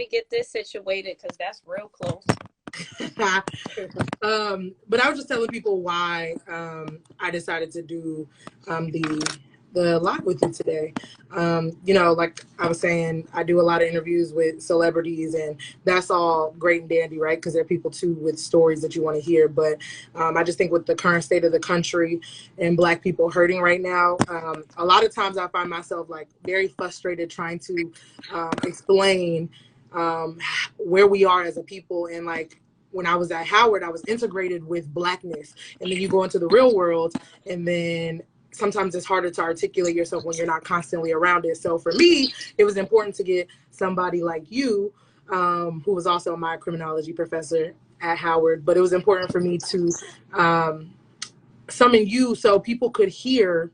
me get this situated because that's real close. But I was just telling people why I decided to do the live with you today. You know, like I was saying, I do a lot of interviews with celebrities, and that's all great and dandy, right? Because they're people too with stories that you want to hear. But I just think with the current state of the country and Black people hurting right now, a lot of times I find myself like very frustrated trying to explain where we are as a people. And like when I was at Howard, I was integrated with Blackness, and then you go into the real world, and then sometimes it's harder to articulate yourself when you're not constantly around it. So for me, it was important to get somebody like you, who was also my criminology professor at Howard. But it was important for me to summon you so people could hear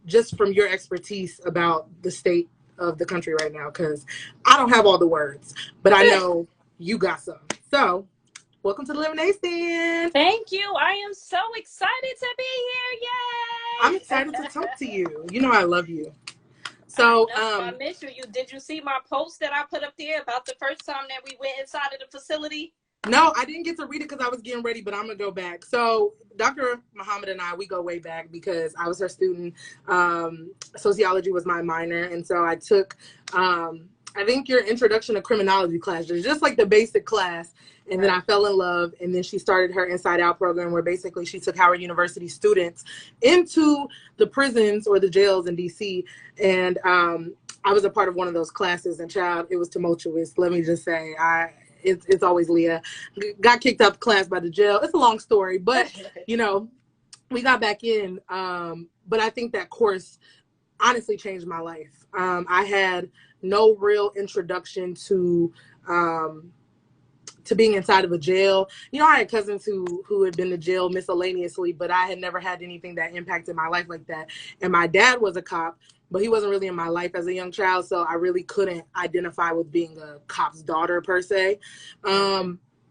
just from your expertise about the state of the country right now. Because I don't have all the words, but I know you got some. So welcome to the Lemonade Stand. Thank you. I am so excited to be here. Yay! I'm excited to talk to you. You know I love you. So I miss you. Did you see my post that I put up there about the first time that we went inside of the facility? No, I didn't get to read it because I was getting ready, but I'm gonna go back. So Dr. Muhammad and I, we go way back because I was her student. Sociology was my minor, and so I took I think your introduction to criminology class, just like the basic class. And then I fell in love, and then she started her Inside Out program where basically she took Howard University students into the prisons or the jails in DC. And I was a part of one of those classes, and child, it was tumultuous. Let me just say, it's always Leah. Got kicked out the class by the jail. It's a long story, but you know, we got back in. But I think that course honestly changed my life. I had no real introduction to being inside of a jail. You know, I had cousins who had been to jail miscellaneously, but I had never had anything that impacted my life like that. And my dad was a cop, but he wasn't really in my life as a young child, so I really couldn't identify with being a cop's daughter per se.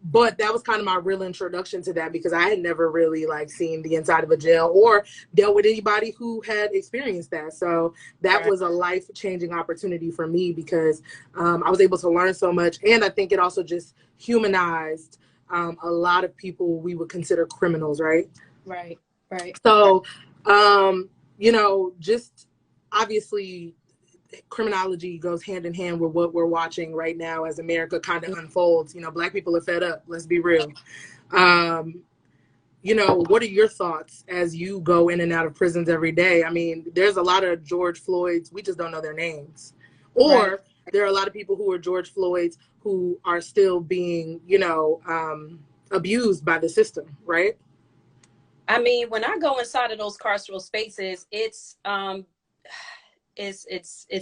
But that was kind of my real introduction to that because I had never really like seen the inside of a jail or dealt with anybody who had experienced that. So that was a life-changing opportunity for me because I was able to learn so much. And I think it also just humanized a lot of people we would consider criminals, right? Right. So, you know, just obviously criminology goes hand in hand with what we're watching right now as America kind of unfolds. You know, Black people are fed up. Let's be real. You know, what are your thoughts as you go in and out of prisons every day? I mean, there's a lot of George Floyds. We just don't know their names. Or there are a lot of people who are George Floyds who are still being, you know, abused by the system, right? I mean, when I go inside of those carceral spaces, it's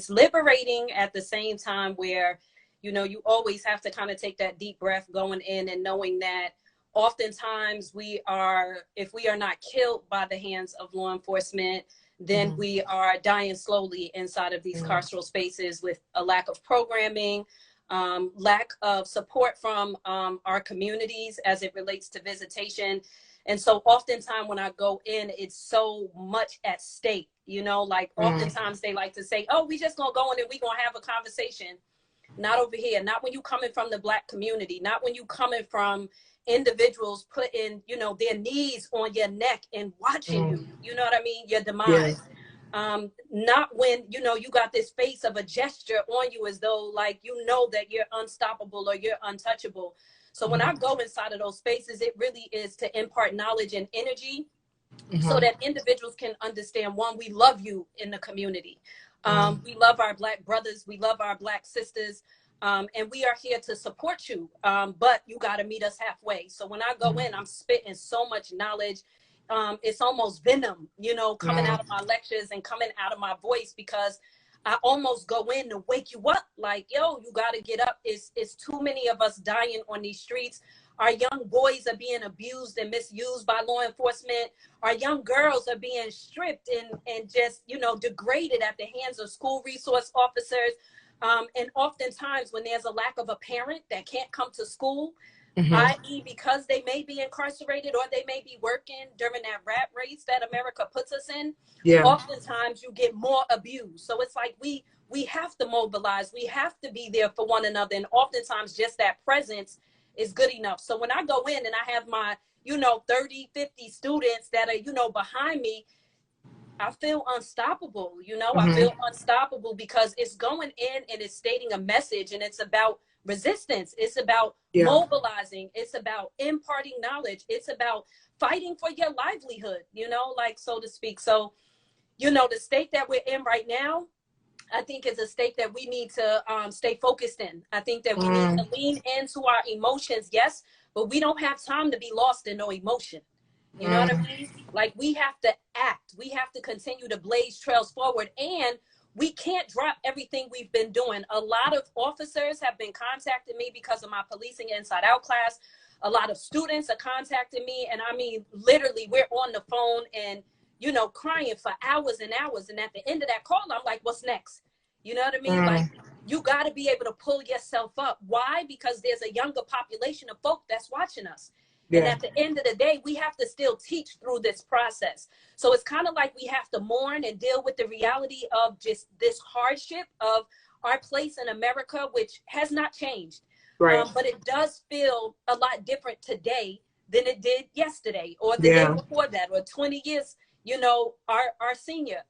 liberating at the same time where, you know, you always have to kind of take that deep breath going in and knowing that oftentimes if we are not killed by the hands of law enforcement, then we are dying slowly inside of these carceral spaces with a lack of programming, lack of support from our communities as it relates to visitation. And so oftentimes when I go in, it's so much at stake, you know, like oftentimes they like to say, oh, we just gonna go in and we gonna have a conversation. Not over here. Not when you coming from the Black community. Not when you coming from individuals putting, you know, their knees on your neck and watching you, you know what I mean? Your demise. Not when, you know, you got this face of a gesture on you as though like, you know, that you're unstoppable or you're untouchable. So when I go inside of those spaces, it really is to impart knowledge and energy so that individuals can understand, one, we love you in the community. We love our Black brothers. We love our Black sisters. And we are here to support you. But you got to meet us halfway. So when I go in, I'm spitting so much knowledge. It's almost venom, you know, coming out of my lectures and coming out of my voice because I almost go in to wake you up like, yo, you got to get up. It's too many of us dying on these streets. Our young boys are being abused and misused by law enforcement. Our young girls are being stripped and just, you know, degraded at the hands of school resource officers. And oftentimes when there's a lack of a parent that can't come to school, i.e. because they may be incarcerated or they may be working during that rat race that America puts us in. Yeah. Oftentimes you get more abused. So it's like we have to mobilize. We have to be there for one another. And oftentimes just that presence is good enough. So when I go in and I have my, 30, 50 students that are, behind me, I feel unstoppable. I feel unstoppable because it's going in and it's stating a message, and it's about resistance. It's about mobilizing. It's about imparting knowledge. It's about fighting for your livelihood, so to speak. So, the state that we're in right now, I think is a state that we need to stay focused in. I think that we need to lean into our emotions, yes, but we don't have time to be lost in no emotion. You know what I mean? Like, we have to act. We have to continue to blaze trails forward, and we can't drop everything we've been doing. A lot of officers have been contacting me because of my Policing Inside Out class. A lot of students are contacting me, and I mean, literally, we're on the phone and, crying for hours and hours. And at the end of that call, I'm like, what's next? You know what I mean? Like, you got to be able to pull yourself up. Why? Because there's a younger population of folk that's watching us. And at the end of the day, we have to still teach through this process. So it's kind of like we have to mourn and deal with the reality of just this hardship of our place in America, which has not changed. Right. But it does feel a lot different today than it did yesterday or the day before that, or 20 years, our senior.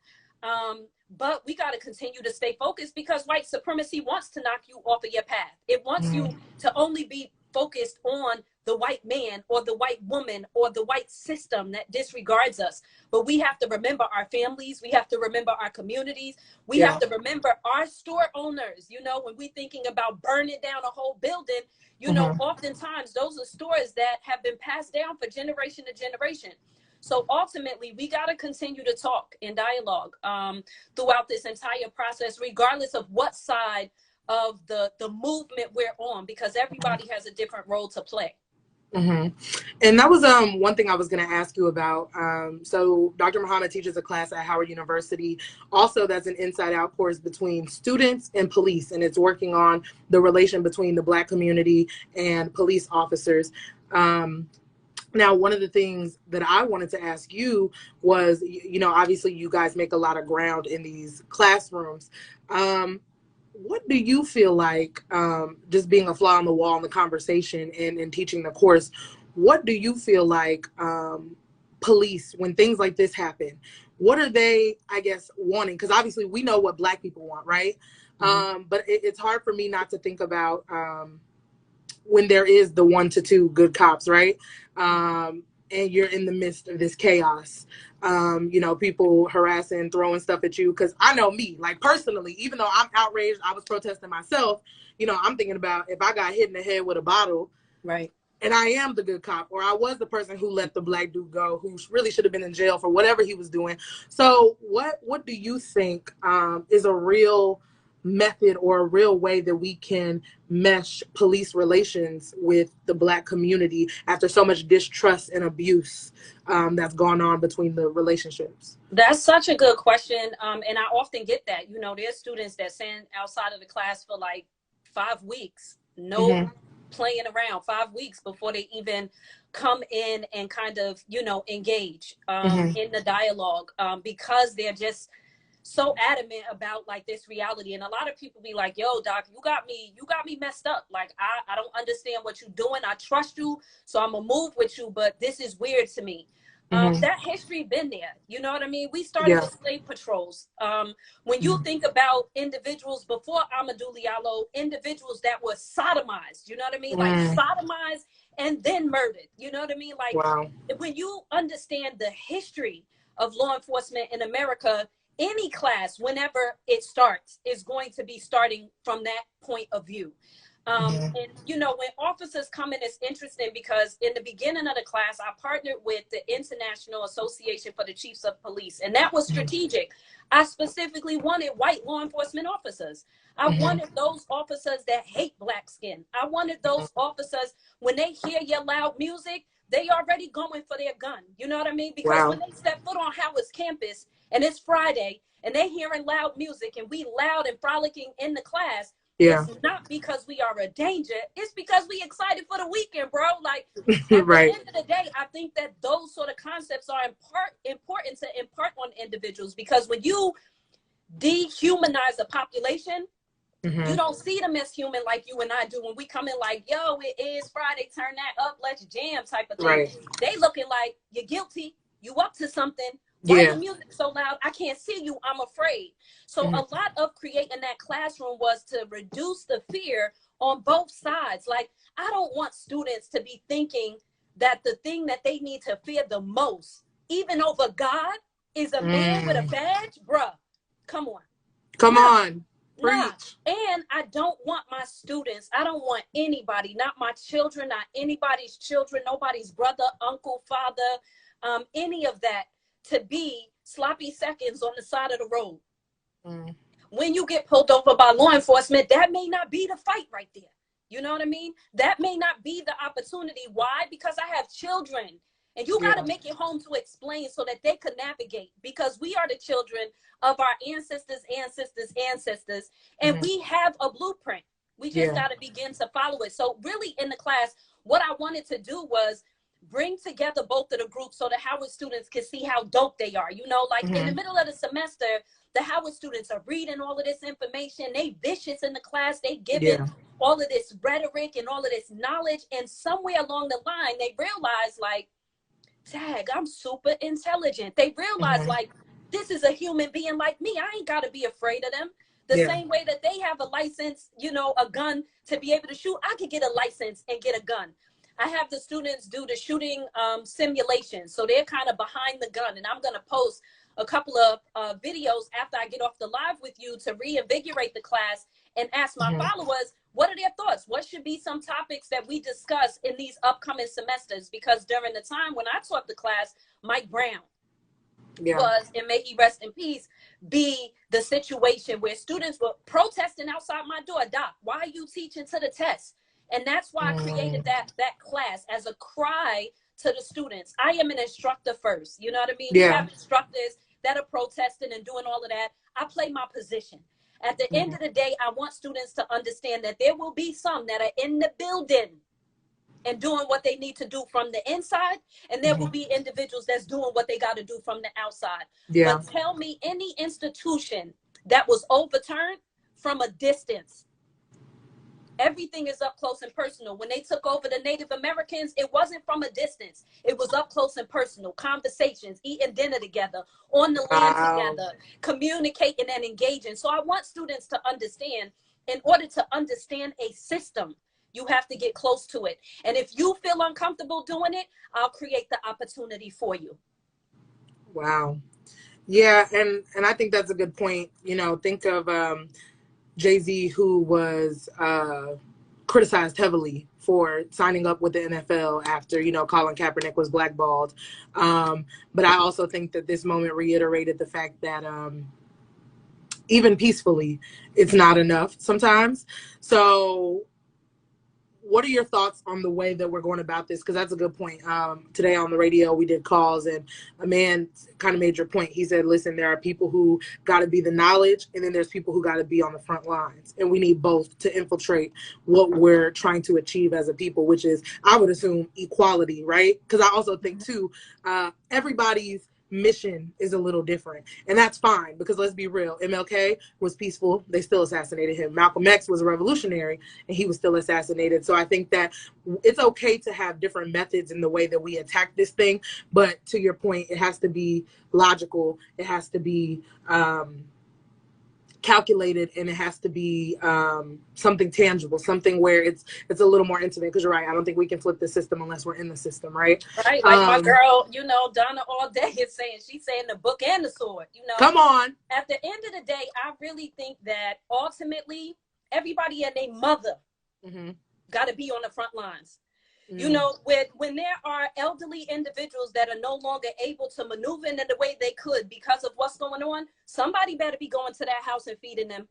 But we got to continue to stay focused, because white supremacy wants to knock you off of your path. It wants you to only be focused on the white man or the white woman or the white system that disregards us. But we have to remember our families. We have to remember our communities. We have to remember our store owners. When we're thinking about burning down a whole building, oftentimes those are stores that have been passed down for generation to generation. So ultimately, we got to continue to talk and dialogue throughout this entire process, regardless of what side of the movement we're on, because everybody has a different role to play. And that was one thing I was going to ask you about. So Dr. Muhammad teaches a class at Howard University. Also, that's an inside out course between students and police, and it's working on the relation between the Black community and police officers. Now, one of the things that I wanted to ask you was, obviously you guys make a lot of ground in these classrooms. What do you feel like, just being a fly on the wall in the conversation and teaching the course, what do you feel like police, when things like this happen, what are they, I guess, wanting? Because obviously we know what Black people want, right? But it's hard for me not to think about when there is the 1 to 2 good cops, right? And you're in the midst of this chaos, people harassing, throwing stuff at you. Because I know me, like, personally, even though I'm outraged, I was protesting myself, I'm thinking about if I got hit in the head with a bottle, right? And I am the good cop, or I was the person who let the Black dude go, who really should have been in jail for whatever he was doing. So what do you think is a real method or a real way that we can mesh police relations with the Black community after so much distrust and abuse that's gone on between the relationships? That's such a good question. And I often get that, there's students that send outside of the class for like 5 weeks, playing around, 5 weeks before they even come in and kind of, engage in the dialogue, because they're just so adamant about like this reality. And a lot of people be like, yo, doc, you got me messed up. Like, I don't understand what you're doing. I trust you, so I'm gonna move with you, but this is weird to me. That history been there. You know what I mean? We started with slave patrols. When you think about individuals before Amadou Diallo, individuals that were sodomized, you know what I mean? Like, sodomized and then murdered. You know what I mean? Like, when you understand the history of law enforcement in America, any class, whenever it starts, is going to be starting from that point of view. And, when officers come in, it's interesting because in the beginning of the class, I partnered with the International Association for the Chiefs of Police, and that was strategic. I specifically wanted white law enforcement officers. I wanted those officers that hate Black skin. I wanted those officers, when they hear your loud music, they already going for their gun. You know what I mean? Because when they step foot on Howard's campus and it's Friday and they hearing loud music and we loud and frolicking in the class, Yeah. It's not because we are a danger. It's because we excited for the weekend, bro. Like, at Right. the end of the day, I think that those sort of concepts are important to impart on individuals, because when you dehumanize a population, you don't see them as human like you and I do. When we come in like, yo, it is Friday, turn that up, let's jam type of thing. Right. They looking like, you're guilty, you up to something. Why Yeah. your music so loud? I can't see you, I'm afraid. So a lot of creating that classroom was to reduce the fear on both sides. Like, I don't want students to be thinking that the thing that they need to fear the most, even over God, is a man with a badge. Bruh, come on. Come on. Nah. Preach. And I don't want my students, I don't want anybody, not my children, not anybody's children, nobody's brother, uncle, father, any of that, to be sloppy seconds on the side of the road. When you get pulled over by law enforcement, that may not be the fight right there. You know what I mean? That may not be the opportunity. Why? Because I have children. And you got to make it home to explain so that they could navigate, because we are the children of our ancestors. And we have a blueprint. We just got to begin to follow it. So really in the class, what I wanted to do was bring together both of the groups so the Howard students can see how dope they are. You know, like in the middle of the semester, the Howard students are reading all of this information. They vicious in the class. They giving all of this rhetoric and all of this knowledge. And somewhere along the line, they realize, like, tag, I'm super intelligent. They realize, like, this is a human being like me. I ain't got to be afraid of them. The same way that they have a license, you know, a gun to be able to shoot, I could get a license and get a gun. I have the students do the shooting simulation. So they're kind of behind the gun. And I'm going to post a couple of videos after I get off the live with you to reinvigorate the class and ask my followers, what are their thoughts? What should be some topics that we discuss in these upcoming semesters? Because during the time when I taught the class, Mike Brown was, and may he rest in peace, be the situation where students were protesting outside my door. Doc, why are you teaching to the test? And that's why I created that class as a cry to the students. I am an instructor first. You know what I mean? You have instructors that are protesting and doing all of that. I play my position. At the end of the day, I want students to understand that there will be some that are in the building and doing what they need to do from the inside. And there will be individuals that's doing what they got to do from the outside. But tell me any institution that was overturned from a distance. Everything is up close and personal. When they took over the Native Americans, it wasn't from a distance. It was up close and personal. Conversations, eating dinner together, on the land together, communicating and engaging. So I want students to understand, in order to understand a system, you have to get close to it. And if you feel uncomfortable doing it, I'll create the opportunity for you. Wow. Yeah, and I think that's a good point. You know, think of Jay-Z, who was criticized heavily for signing up with the NFL after, you know, Colin Kaepernick was blackballed. But I also think that this moment reiterated the fact that even peacefully, it's not enough sometimes. So what are your thoughts on the way that we're going about this? Because that's a good point. Today on the radio, we did calls, and a man kind of made your point. He said, listen, there are people who got to be the knowledge, and then there's people who got to be on the front lines. And we need both to infiltrate what we're trying to achieve as a people, which is, I would assume, equality, right? Because I also think, too, everybody's mission is a little different, and that's fine, because let's be real, MLK was peaceful, they still assassinated him. Malcolm X was a revolutionary, and he was still assassinated. So I think that it's okay to have different methods in the way that we attack this thing, but to your point, it has to be logical, it has to be calculated, and it has to be something tangible, something where it's a little more intimate. Because you're right, I don't think we can flip the system unless we're in the system, right? Right, like my girl, you know, Donna all day is saying, she's saying the book and the sword, you know. Come on. At the end of the day, I really think that ultimately everybody and their mother got to be on the front lines. You know, when there are elderly individuals that are no longer able to maneuver in the way they could because of what's going on, somebody better be going to that house and feeding them.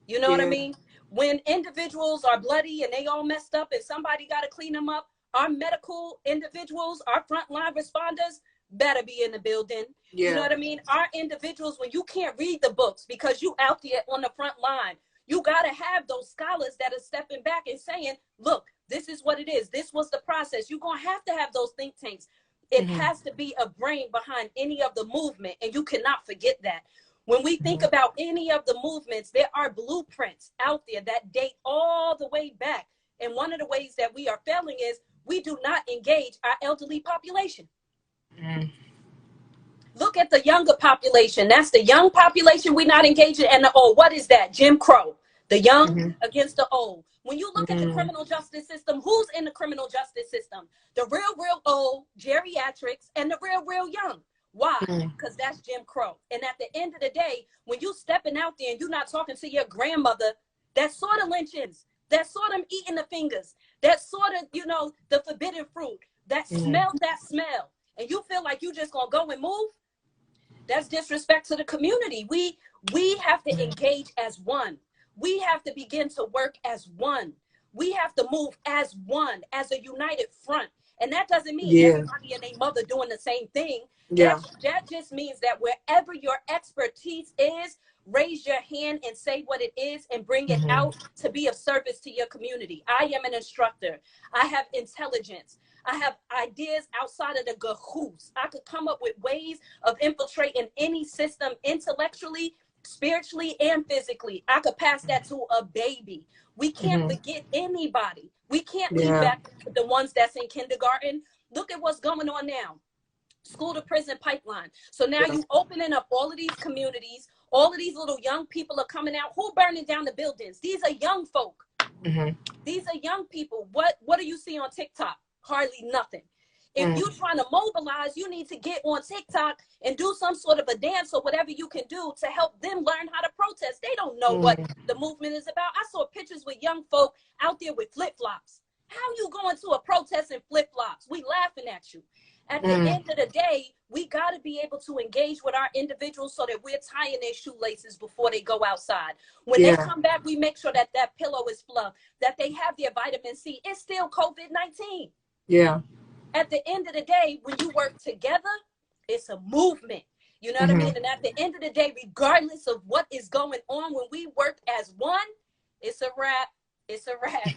You know what I mean? When individuals are bloody and they all messed up and somebody got to clean them up, our medical individuals, our frontline responders better be in the building. You know what I mean? Our individuals, when you can't read the books because you out there on the front line, You got to have those scholars that are stepping back and saying, look, this is what it is. This was the process. You're going to have those think tanks. It has to be a brain behind any of the movement. And you cannot forget that. When we think about any of the movements, there are blueprints out there that date all the way back. And one of the ways that we are failing is we do not engage our elderly population. Look at the younger population. That's the young population we're not engaging. And the old, what is that? Jim Crow. The young against the old. When you look at the criminal justice system, who's in the criminal justice system? The real old, geriatrics, and the real young. Why? Because that's Jim Crow. And at the end of the day, when you stepping out there and you're not talking to your grandmother, that sort of lynchings, that sort of eating the fingers, that sort of, you know, the forbidden fruit, that smell, and you feel like you just gonna go and move, that's disrespect to the community. We have to engage as one. We have to begin to work as one. We have to move as one, as a united front. And that doesn't mean everybody and their mother doing the same thing. That just means that wherever your expertise is, raise your hand and say what it is and bring it out to be of service to your community. I am an instructor. I have intelligence. I have ideas outside of the cahoos. I could come up with ways of infiltrating any system intellectually, spiritually, and physically. I could pass that to a baby. We can't forget anybody. We can't leave back the ones that's in kindergarten. Look at what's going on now. School to prison pipeline. So now you opening up all of these communities. All of these little young people are coming out. Who burning down the buildings? These are young folk. These are young people. What do you see on TikTok? Hardly nothing. If you're trying to mobilize, you need to get on TikTok and do some sort of a dance or whatever you can do to help them learn how to protest. They don't know what the movement is about. I saw pictures with young folk out there with flip-flops. How you going to a protest in flip-flops? We laughing at you. At the end of the day, we got to be able to engage with our individuals so that we're tying their shoelaces before they go outside. When they come back, we make sure that that pillow is fluffed, that they have their vitamin C. It's still COVID-19. At the end of the day, when you work together, it's a movement. You know what I mean? And at the end of the day, regardless of what is going on, when we work as one, it's a wrap. It's a wrap.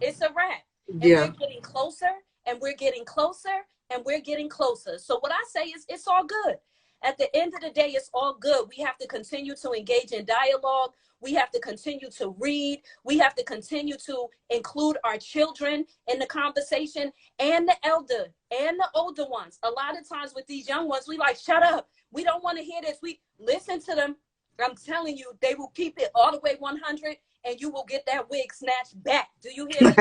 It's a wrap. And we're getting closer, and we're getting closer, and we're getting closer. So what I say is it's all good. At the end of the day, it's all good. We have to continue to engage in dialogue. We have to continue to read. We have to continue to include our children in the conversation, and the elder and the older ones. A lot of times with these young ones, we like, shut up. We don't want to hear this. We listen to them. I'm telling you, they will keep it all the way 100, and you will get that wig snatched back. Do you hear me?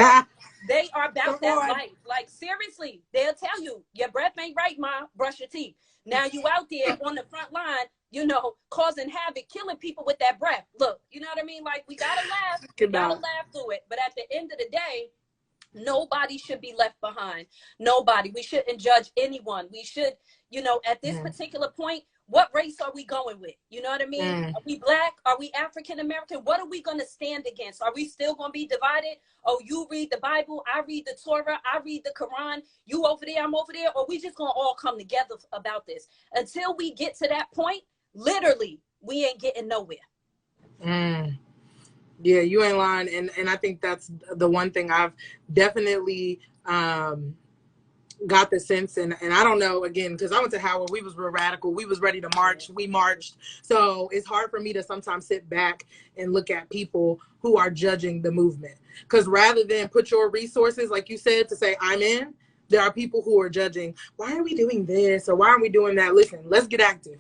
They are about that life. Like, seriously, they'll tell you, your breath ain't right, Ma. Brush your teeth. Now you out there on the front line, you know, causing havoc, killing people with that breath. Look, you know what I mean? Like, we got to laugh. We got to laugh through it. But at the end of the day, nobody should be left behind. Nobody. We shouldn't judge anyone. We should, you know, at this particular point, what race are we going with? You know what I mean? Are we Black? Are we African American? What are we going to stand against? Are we still going to be divided? Oh, you read the Bible, I read the Torah, I read the Quran, you over there, I'm over there, or we just going to all come together about this? Until we get to that point, literally, we ain't getting nowhere. Yeah, you ain't lying. And I think that's the one thing I've definitely got the sense, and I don't know, again, because I went to Howard, we was real radical, we was ready to march, we marched. So it's hard for me to sometimes sit back and look at people who are judging the movement. Because rather than put your resources, like you said, to say, I'm in, there are people who are judging, why are we doing this or why aren't we doing that? Listen, let's get active.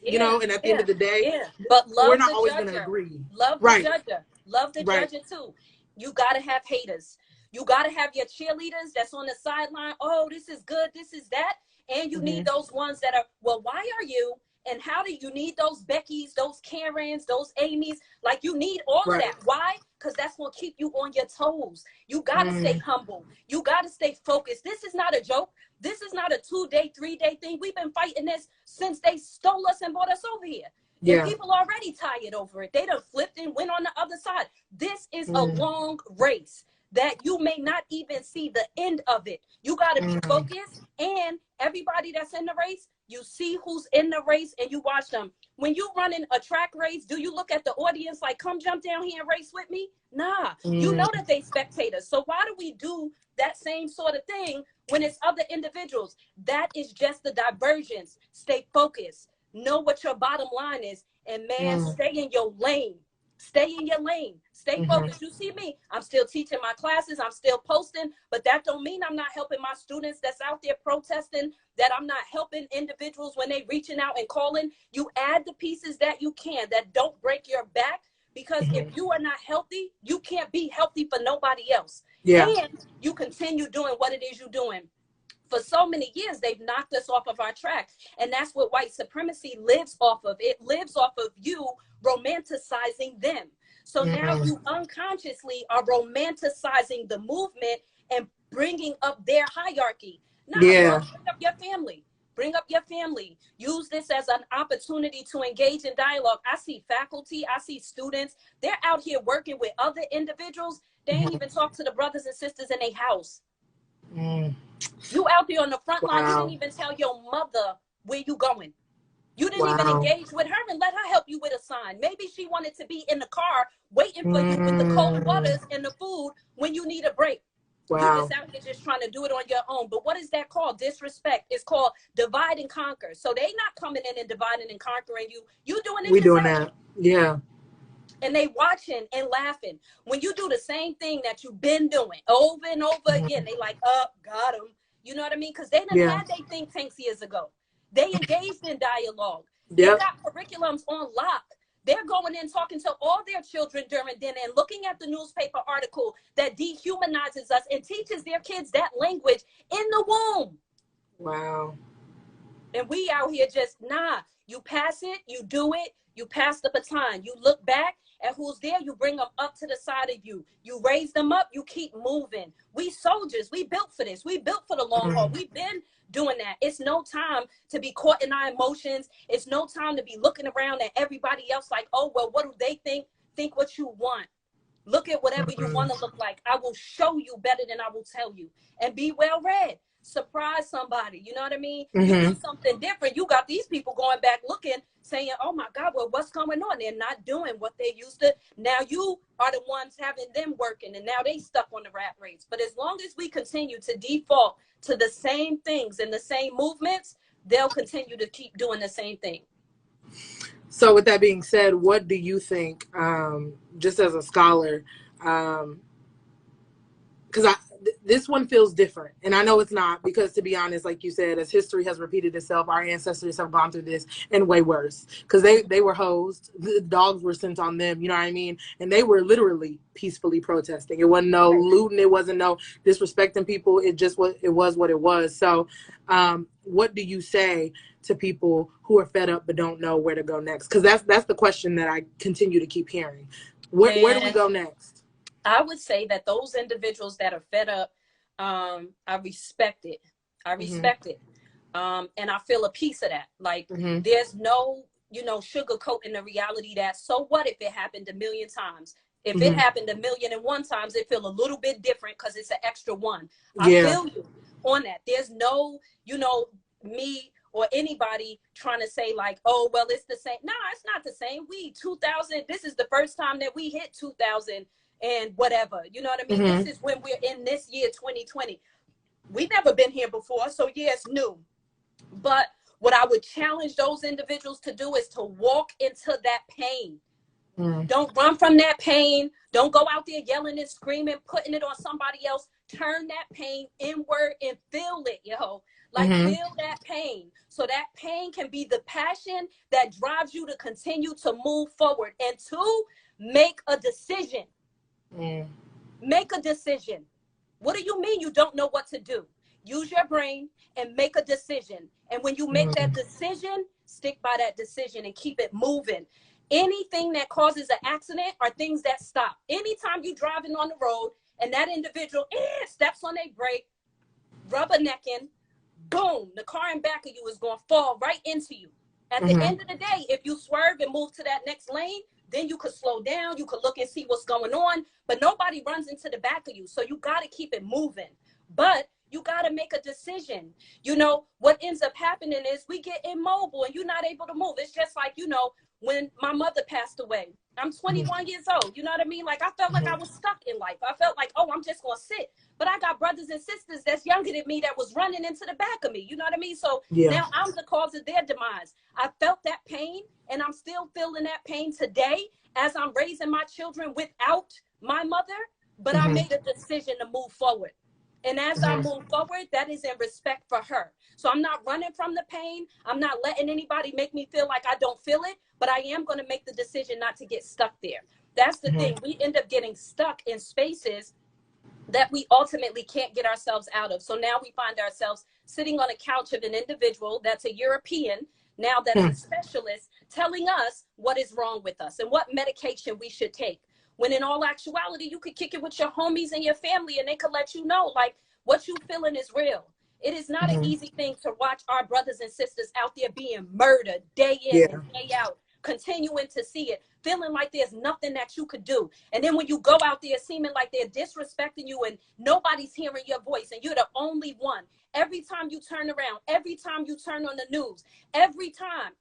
You know, and at the end of the day, but love we're not always going to agree. Love the judger. Love the judger too. You got to have haters. You got to have your cheerleaders that's on the sideline. Oh, this is good. This is that. And you need those ones that are, well, why are you? And how do you need those Beckys, those Karens, those Amy's? Like, you need all of that. Why? Because that's going to keep you on your toes. You got to stay humble. You got to stay focused. This is not a joke. This is not a 2-day, 3-day thing. We've been fighting this since they stole us and brought us over here. And people already tired over it. They done flipped and went on the other side. This is a long race that you may not even see the end of it. You got to be focused, and everybody that's in the race, You see who's in the race and you watch them. When you running a track race, do you look at the audience like, come jump down here and race with me? Nah, you know that they spectators. So why do we do that same sort of thing when it's other individuals? That is just the divergence. Stay focused. Know what your bottom line is. And man, stay in your lane. Stay in your lane. Stay focused. You see me, I'm still teaching my classes. I'm still posting, but that don't mean I'm not helping my students that's out there protesting, that I'm not helping individuals when they reaching out and calling. You add the pieces that you can that don't break your back, because if you are not healthy, you can't be healthy for nobody else. And you continue doing what it is you're doing. For so many years, they've knocked us off of our track. And that's what white supremacy lives off of. It lives off of you romanticizing them. So now you unconsciously are romanticizing the movement and bringing up their hierarchy. Bring up your family. Bring up your family. Use this as an opportunity to engage in dialogue. I see faculty, I see students. They're out here working with other individuals. They ain't even talk to the brothers and sisters in their house. You out there on the front line, you didn't even tell your mother where you going. You didn't even engage with her and let her help you with a sign. Maybe she wanted to be in the car waiting for you with the cold waters and the food when you need a break. You just out here just trying to do it on your own. But what is that called? Disrespect. It's called divide and conquer. So they not coming in and dividing and conquering you. You doing it yourself. Doing that. And they watching and laughing. When you do the same thing that you've been doing over and over again, they like, got them. You know what I mean? Because they didn't have they think tanks years ago. They engaged in dialogue. They got curriculums on lock. They're going in talking to all their children during dinner and looking at the newspaper article that dehumanizes us and teaches their kids that language in the womb. Wow. And we out here just, you pass it, you do it, you pass the baton. You look back at who's there, you bring them up to the side of you. You raise them up, you keep moving. We soldiers, we built for this. We built for the long haul. We've been doing that. It's no time to be caught in our emotions. It's no time to be looking around at everybody else like, oh, well, what do they think? Think what you want. Look at whatever you want to look like. I will show you better than I will tell you. And be well read. Surprise somebody. You know what I mean? You do something different. You got these people going back looking, saying, oh my God, well, what's going on? They're not doing what they used to. Now you are the ones having them working, and now they stuck on the rat race. But as long as we continue to default to the same things and the same movements, they'll continue to keep doing the same thing. So with that being said, what do you think, just as a scholar, because this one feels different, and I know it's not, because to be honest, like you said, as history has repeated itself, our ancestors have gone through this and way worse, because they were hosed, the dogs were sent on them, you know what I mean, and they were literally peacefully protesting. It wasn't no looting, it wasn't no disrespecting people, it was what it was. So what do you say to people who are fed up but don't know where to go next? Because that's the question that I continue to keep hearing. Where do we go next? I would say that those individuals that are fed up, I respect it. I respect it. And I feel a piece of that. Like, there's no, sugarcoating the reality that, so what if it happened a million times? If it happened 1,000,001 times, it feel a little bit different because it's an extra one. I feel you on that. There's no, me or anybody trying to say like, oh, well, it's the same. No, it's not the same. 2000, this is the first time that we hit 2000 and whatever, you know what I mean? This is when we're in this year, 2020. We've never been here before, so yeah, it's new. But what I would challenge those individuals to do is to walk into that pain. Don't run from that pain. Don't go out there yelling and screaming, putting it on somebody else. Turn that pain inward and feel it, Like, feel that pain. So that pain can be the passion that drives you to continue to move forward. And two, make a decision. Make a decision. What do you mean you don't know what to do? Use your brain and make a decision. And when you make that decision, stick by that decision and keep it moving. Anything that causes an accident are things that stop. Anytime you're driving on the road and that individual steps on a brake, rubbernecking, boom, the car in back of you is going to fall right into you. At the end of the day, if you swerve and move to that next lane, then you could slow down, you could look and see what's going on, but nobody runs into the back of you. So you got to keep it moving. But You got to make a decision. You know, what ends up happening is we get immobile and you're not able to move. It's just like, you know, when my mother passed away, I'm 21 years old. You know what I mean? Like, I felt like I was stuck in life. I felt like, oh, I'm just going to sit. But I got brothers and sisters that's younger than me that was running into the back of me. You know what I mean? So now I'm the cause of their demise. I felt that pain, and I'm still feeling that pain today as I'm raising my children without my mother. But I made a decision to move forward. And as I move forward, that is in respect for her. So I'm not running from the pain. I'm not letting anybody make me feel like I don't feel it, but I am going to make the decision not to get stuck there. That's the thing. We end up getting stuck in spaces that we ultimately can't get ourselves out of. So now we find ourselves sitting on a couch of an individual that's a European, now that's a specialist, telling us what is wrong with us and what medication we should take. When in all actuality, you could kick it with your homies and your family, and they could let you know, like, what you feeling is real. It is not an easy thing to watch our brothers and sisters out there being murdered day in and day out, continuing to see it, feeling like there's nothing that you could do. And then when you go out there seeming like they're disrespecting you and nobody's hearing your voice and you're the only one. Every time you turn around, every time you turn on the news, every time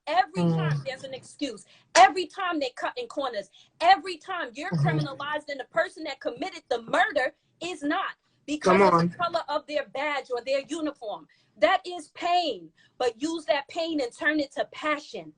there's an excuse. Every time they cut in corners, every time you're criminalized, and the person that committed the murder is not, because of the color of their badge or their uniform. That is pain, but use that pain and turn it to passion.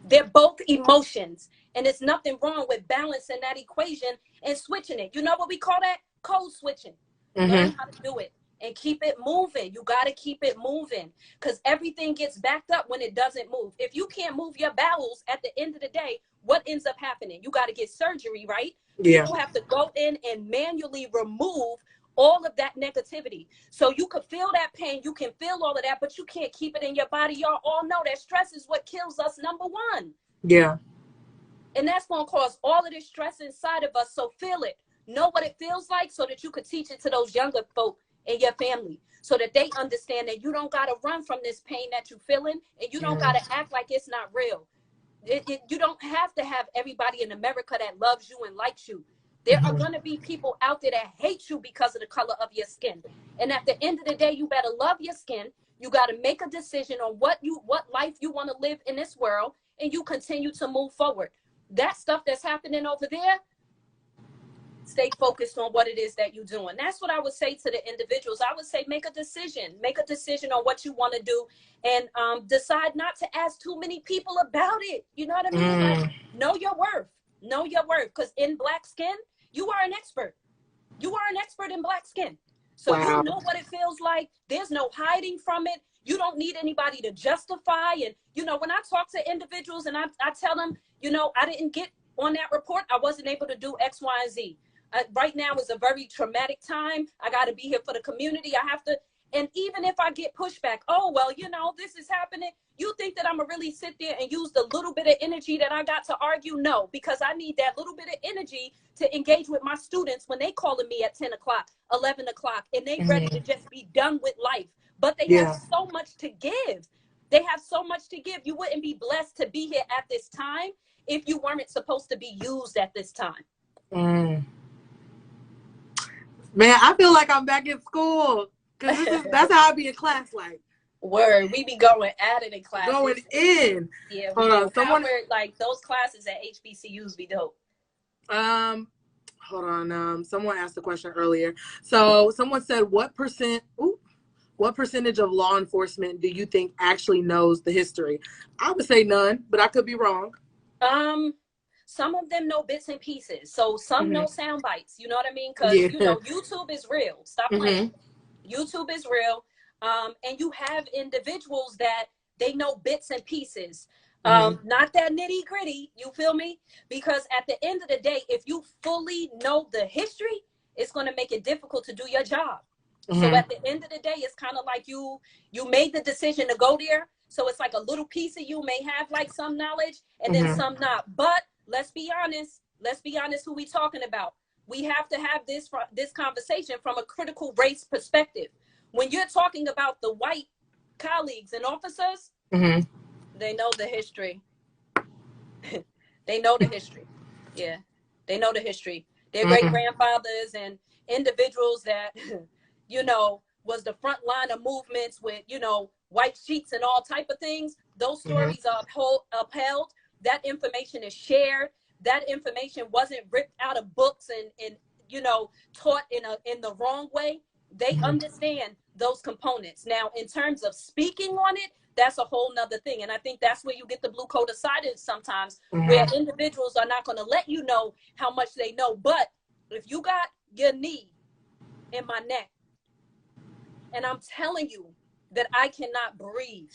They're both emotions, and there's nothing wrong with balancing that equation and switching it. You know what we call that? Code switching. Learn how to do it and keep it moving. You got to keep it moving, because everything gets backed up when it doesn't move. If you can't move your bowels at the end of the day, what ends up happening? You got to get surgery, right? Yeah. People have to go in and manually remove all of that negativity. So you can feel that pain, you can feel all of that, but you can't keep it in your body. Y'all all know that stress is what kills us, number one. Yeah. And that's going to cause all of this stress inside of us. So feel it. Know what it feels like so that you could teach it to those younger folk in your family, so that they understand that you don't got to run from this pain that you're feeling, and you don't got to act like it's not real. You don't have to have everybody in America that loves you and likes you. There are going to be people out there that hate you because of the color of your skin. And at the end of the day, you better love your skin. You got to make a decision on what life you want to live in this world, and you continue to move forward. That stuff that's happening over there, stay focused on what it is that you're doing. That's what I would say to the individuals. I would say make a decision on what you want to do, and decide not to ask too many people about it. You know what I mean? Like, know your worth. Know your worth, because in black skin, you are an expert. You are an expert in black skin. So you know what it feels like. There's no hiding from it. You don't need anybody to justify. And, you know, when I talk to individuals and I tell them, you know, I didn't get on that report, I wasn't able to do X, Y, and Z. Right now is a very traumatic time. I got to be here for the community. I have to. And even if I get pushback, oh, well, you know, this is happening. You think that I'm going to really sit there and use the little bit of energy that I got to argue? No, because I need that little bit of energy to engage with my students when they calling me at 10 o'clock, 11 o'clock, and they ready to just be done with life. But they have so much to give. They have so much to give. You wouldn't be blessed to be here at this time if you weren't supposed to be used at this time. Man, I feel like I'm back in school. That's how I be in class, like. Word, we be going at it in class. Going in. Yeah, hold on. Someone like those classes at HBCUs be dope. Hold on. Someone asked a question earlier. So someone said, what percentage of law enforcement do you think actually knows the history? I would say none, but I could be wrong. Some of them know bits and pieces. So some know sound bites. You know what I mean? Because you know, YouTube is real. Stop playing. YouTube is real. And you have individuals that they know bits and pieces, not that nitty gritty, you feel me? Because at the end of the day, if you fully know the history, it's going to make it difficult to do your job. So at the end of the day, it's kind of like you made the decision to go there. So it's like a little piece of you may have like some knowledge and then some not. But let's be honest who we talking about. We have to have this conversation from a critical race perspective. When you're talking about the white colleagues and officers, they know the history. They know the history. Yeah, they know the history. Their great grandfathers and individuals that, you know, was the front line of movements with, you know, white sheets and all type of things. Those stories are upheld. That information is shared. That information wasn't ripped out of books and you know, taught in the wrong way. They understand those components. Now, in terms of speaking on it, that's a whole nother thing. And I think that's where you get the blue coat of silence sometimes, where individuals are not going to let you know how much they know. But if you got your knee in my neck and I'm telling you that I cannot breathe,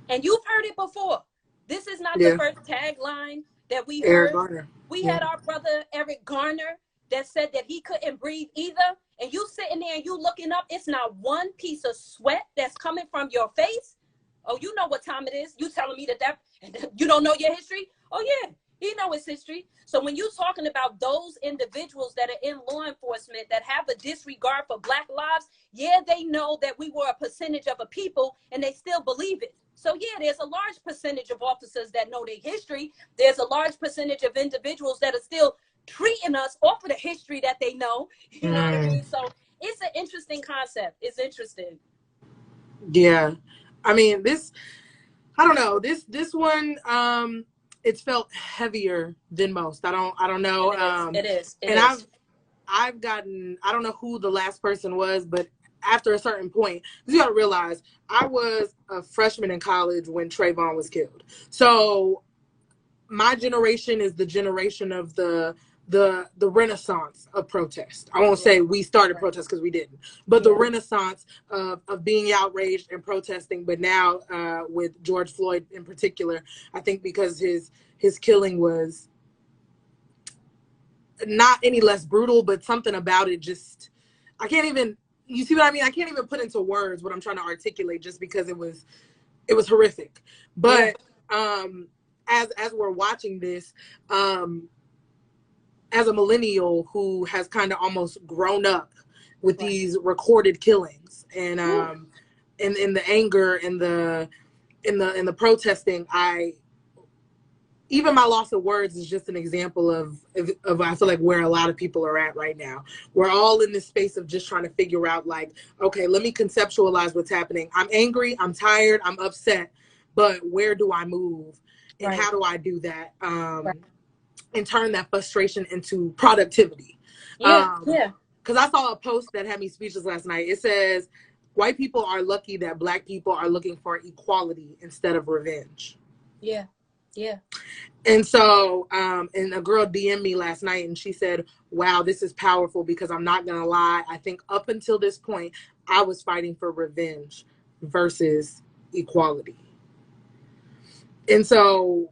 and you've heard it before, this is not the first tagline that we heard. We had our brother Eric Garner that said that he couldn't breathe either. And you sitting there and you looking up, it's not one piece of sweat that's coming from your face. Oh, you know what time it is. You telling me that you don't know your history? Oh, yeah, he know his history. So when you're talking about those individuals that are in law enforcement that have a disregard for Black lives, yeah, they know that we were a percentage of a people and they still believe it. So, yeah, there's a large percentage of officers that know their history. There's a large percentage of individuals that are still treating us off of the history that they know. You know what I mean? So it's an interesting concept. It's interesting. Yeah. I mean, I don't know, this one, it's felt heavier than most. I don't know. It is. I've gotten, I don't know who the last person was, but after a certain point, you got to realize I was a freshman in college when Trayvon was killed. So my generation is the generation of the renaissance of protest. I won't say we started protest because we didn't, but the renaissance of being outraged and protesting. But now with George Floyd in particular, I think because his killing was not any less brutal, but something about it just, I can't even, you see what I mean? I can't even put into words what I'm trying to articulate just because it was horrific. But as we're watching this, as a millennial who has kind of almost grown up with these recorded killings and in the anger and the protesting, even my loss of words is just an example of I feel like where a lot of people are at right now. We're all in this space of just trying to figure out, like, okay, let me conceptualize what's happening. I'm angry, I'm tired, I'm upset, but where do I move? And how do I do that? And turn that frustration into productivity. Because I saw a post that had me speechless last night. It says, white people are lucky that Black people are looking for equality instead of revenge. Yeah. And so, and a girl DM'd me last night and she said, wow, this is powerful, because I'm not going to lie. I think up until this point, I was fighting for revenge versus equality. And so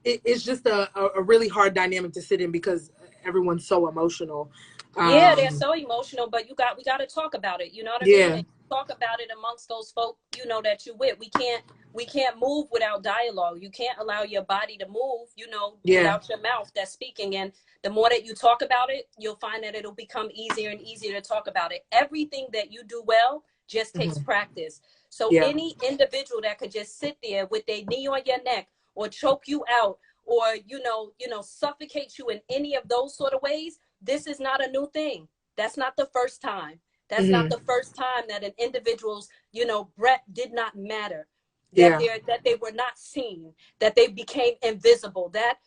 it's just a really hard dynamic to sit in because everyone's so emotional. They're so emotional, but we got to talk about it. You know what I mean? And talk about it amongst those folk, you know, that you with. We can't move without dialogue. You can't allow your body to move, you know, without your mouth that's speaking. And the more that you talk about it, you'll find that it'll become easier and easier to talk about it. Everything that you do well just takes practice. So any individual that could just sit there with their knee on your neck or choke you out or, you know, suffocate you in any of those sort of ways, this is not a new thing. That's not the first time. That's not the first time that an individual's, you know, breath did not matter. That they were not seen, that they became invisible, that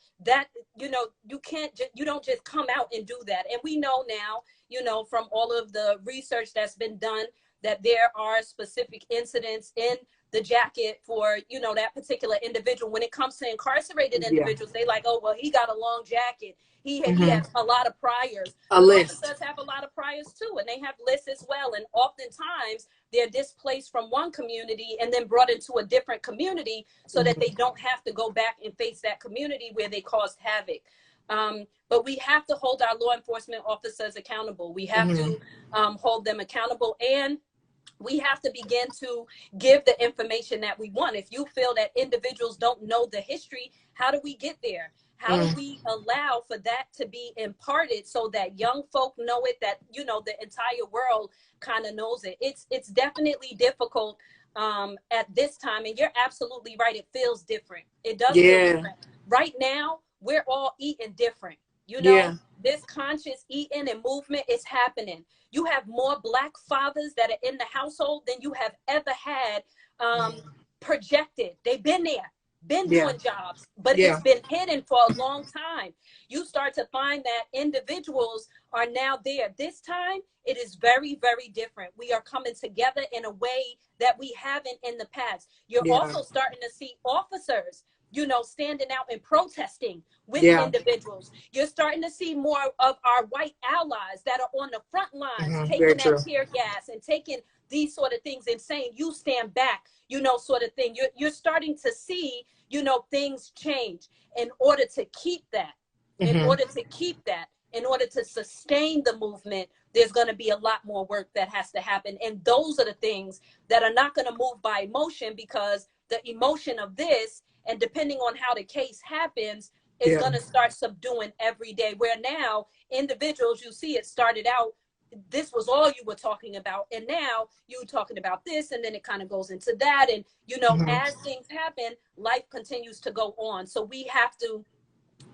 you know, you don't just come out and do that. And we know now, you know, from all of the research that's been done, that there are specific incidents in the jacket for, you know, that particular individual. When it comes to incarcerated individuals, they like, oh, well, he got a long jacket. He has a lot of priors. Officers have a lot of priors too, and they have lists as well. And oftentimes they're displaced from one community and then brought into a different community so that they don't have to go back and face that community where they caused havoc. But we have to hold our law enforcement officers accountable. We have to hold them accountable, and we have to begin to give the information that we want. If you feel that individuals don't know the history, how do we get there? How do we allow for that to be imparted so that young folk know it, that, you know, the entire world kind of knows it? It's definitely difficult at this time. And you're absolutely right. It feels different. It does feel different. Right now, we're all eating different. You know, Yeah. this conscious eating and movement is happening. You have more Black fathers that are in the household than you have ever had projected. They've been there, been Yeah. doing jobs, but Yeah. it's been hidden for a long time. You start to find that individuals are now there. This time, it is very, very different. We are coming together in a way that we haven't in the past. You're Yeah. also starting to see officers, you know, standing out and protesting with Yeah. individuals. You're starting to see more of our white allies that are on the front lines, Very taking true. that tear gas and taking these sort of things and saying, you stand back, you know, sort of thing. You're starting to see, you know, things change. In order to keep that, in order to keep that, in order to sustain the movement, there's going to be a lot more work that has to happen. And those are the things that are not going to move by emotion, because the emotion of this, and depending on how the case happens, is going to start subduing every day. Where now individuals, you see, it started out, this was all you were talking about, and now you're talking about this, and then it kind of goes into that. And you know, as things happen, life continues to go on. So we have to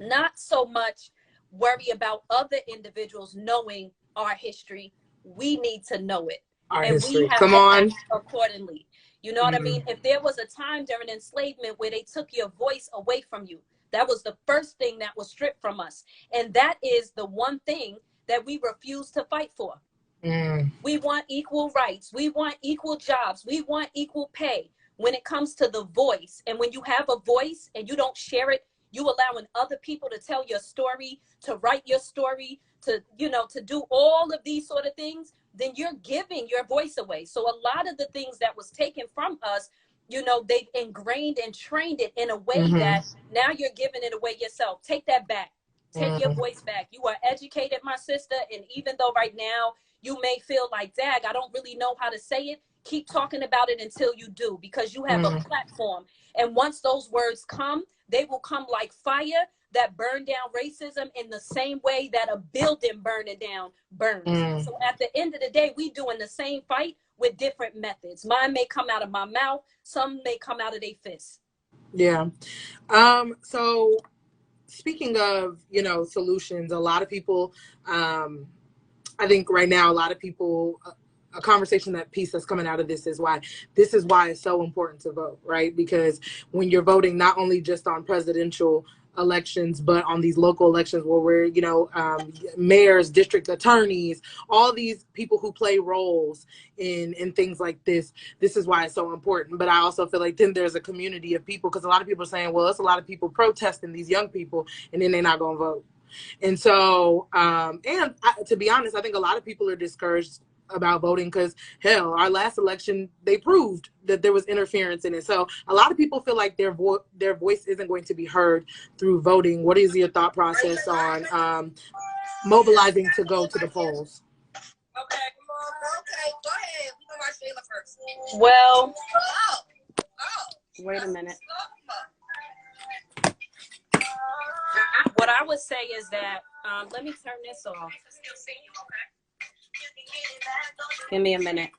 not so much worry about other individuals knowing our history. We need to know it, Our and history. we have Come to on. act accordingly. You know what I mean? If there was a time during enslavement where they took your voice away from you, that was the first thing that was stripped from us. And that is the one thing that we refuse to fight for. We want equal rights. We want equal jobs. We want equal pay. When it comes to the voice, and when you have a voice and you don't share it, you allowing other people to tell your story, to write your story, to, you know, to do all of these sort of things, then you're giving your voice away. So a lot of the things that was taken from us, you know, they've ingrained and trained it in a way that now you're giving it away yourself. Take that back. Take your voice back. You are educated, my sister. And even though right now you may feel like, dag, I don't really know how to say it, keep talking about it until you do, because you have a platform. And once those words come, they will come like fire that burn down racism in the same way that a building burning down burns. So at the end of the day, we doing the same fight with different methods. Mine may come out of my mouth. Some may come out of their fists. Yeah. So speaking of, you know, solutions, a lot of people, I think right now, a lot of people, a conversation, that piece that's coming out of this is why it's so important to vote, right? Because when you're voting, not only just on presidential elections, but on these local elections where we're, you know, mayors, district attorneys, all these people who play roles in things like this is why it's so important. But I also feel like then there's a community of people, because a lot of people are saying, well, it's a lot of people protesting, these young people, and then they're not going to vote. And so, to be honest, I think a lot of people are discouraged about voting because, hell, our last election, they proved that there was interference in it. So a lot of people feel like their voice isn't going to be heard through voting. What is your thought process on mobilizing to go to the polls? Okay, go ahead. We can watch Shayla first. Well, wait a minute. What I would say is that, let me turn this off. Give me a minute.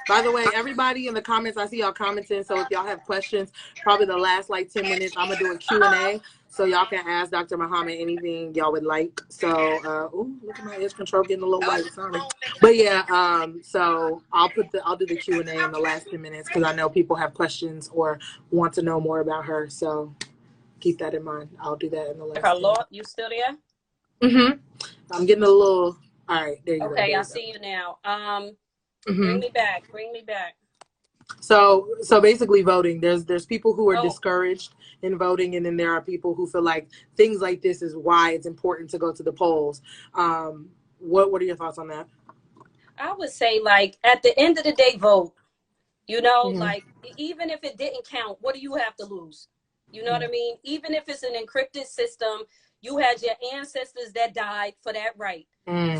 By the way, everybody in the comments, I see y'all commenting. So if y'all have questions, probably the last like 10 minutes, I'm going to do a Q&A. So y'all can ask Dr. Muhammad anything y'all would like. So, ooh, look at my edge control getting a little white. Sorry. But yeah, so I'll do the Q&A in the last 10 minutes because I know people have questions or want to know more about her. So keep that in mind. I'll do that in the last. Hello, you still there? I'm getting a little. All right, there you go. Okay, I see you now. Bring me back. So basically voting, there's people who are discouraged in voting, and then there are people who feel like things like this is why it's important to go to the polls. What are your thoughts on that? I would say, like, at the end of the day, vote. You know, like, even if it didn't count, what do you have to lose? You know what I mean? Even if it's an encrypted system, you had your ancestors that died for that right.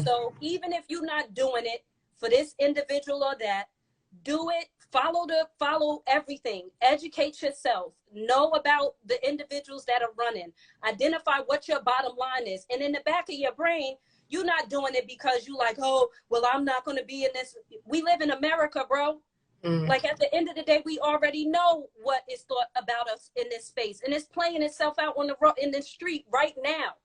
So even if you're not doing it for this individual or that, do it. Follow everything. Educate yourself. Know about the individuals that are running. Identify what your bottom line is. And in the back of your brain, you're not doing it because you like, oh, well, I'm not going to be in this. We live in America, bro. Like, at the end of the day, we already know what is thought about us in this space, and it's playing itself out on in the street right now.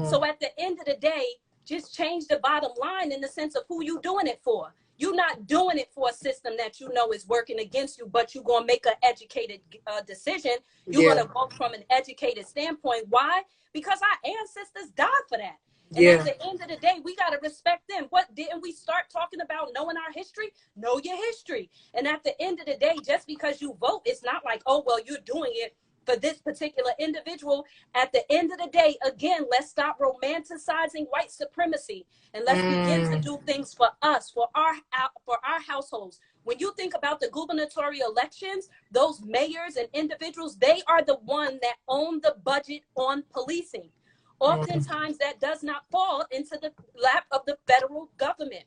So at the end of the day, just change the bottom line in the sense of who you doing it for. You're not doing it for a system that you know is working against you, but you're going to make an educated decision. You're going to vote from an educated standpoint. Why? Because our ancestors died for that. And at the end of the day, we got to respect them. What didn't we start talking about knowing our history? Know your history. And at the end of the day, just because you vote, it's not like, oh, well, you're doing it for this particular individual. At the end of the day, again, let's stop romanticizing white supremacy and let's begin to do things for us, for our households. When you think about the gubernatorial elections, those mayors and individuals, they are the one that own the budget on policing. Oftentimes that does not fall into the lap of the federal government.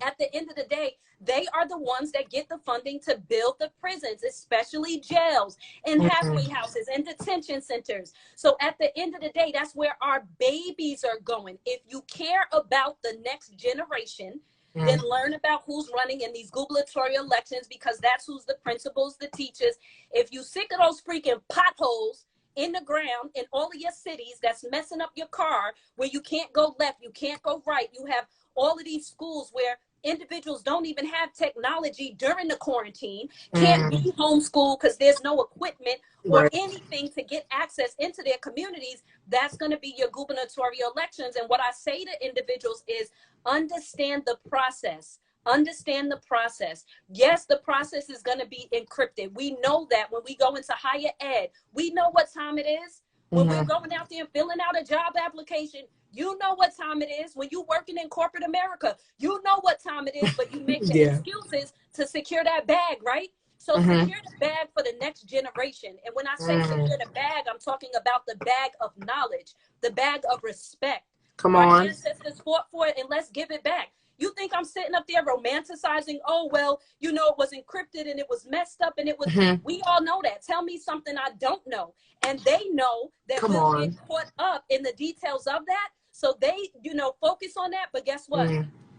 At the end of the day, they are the ones that get the funding to build the prisons, especially jails and halfway houses and detention centers. So at the end of the day, that's where our babies are going. If you care about the next generation, then learn about who's running in these gubernatorial elections, because that's who's the principals, the teachers. If you sick of those freaking potholes in the ground in all of your cities that's messing up your car, where you can't go left, you can't go right, you have all of these schools where individuals don't even have technology during the quarantine, can't be homeschooled because there's no equipment or anything to get access into their communities, that's going to be your gubernatorial elections. And what I say to individuals is understand the process. Understand the process. Yes, the process is going to be encrypted. We know that when we go into higher ed, we know what time it is. When we're going out there and filling out a job application, you know what time it is. When you're working in corporate America, you know what time it is, but you make the excuses to secure that bag, right? So secure the bag for the next generation. And when I say secure the bag, I'm talking about the bag of knowledge, the bag of respect. Our ancestors fought for it, and let's give it back. You think I'm sitting up there romanticizing, oh, well, you know, it was encrypted and it was messed up and it was, we all know that. Tell me something I don't know. And they know that we'll get caught up in the details of that. So they, you know, focus on that. But guess what?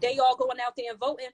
They all going out there and voting,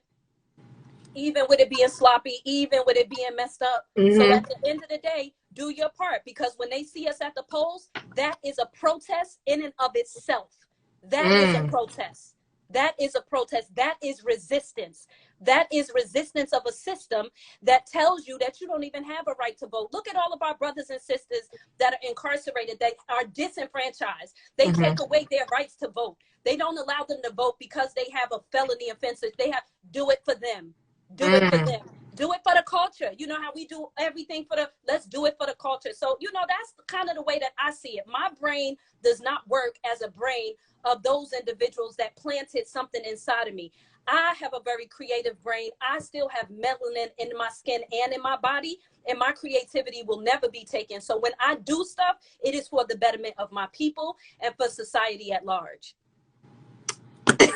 even with it being sloppy, even with it being messed up. So at the end of the day, do your part, because when they see us at the polls, that is a protest in and of itself. That is a protest. That is a protest. That is resistance. That is resistance of a system that tells you that you don't even have a right to vote. Look at all of our brothers and sisters that are incarcerated, that are disenfranchised. They take away their rights to vote. They don't allow them to vote because they have a felony offense. They have, do it for them. Do it for them. Do it for the culture. You know how we do everything for the, let's do it for the culture. So, you know, that's kind of the way that I see it. My brain does not work as a brain of those individuals that planted something inside of me. I have a very creative brain. I still have melanin in my skin and in my body, and my creativity will never be taken. So when I do stuff, it is for the betterment of my people and for society at large.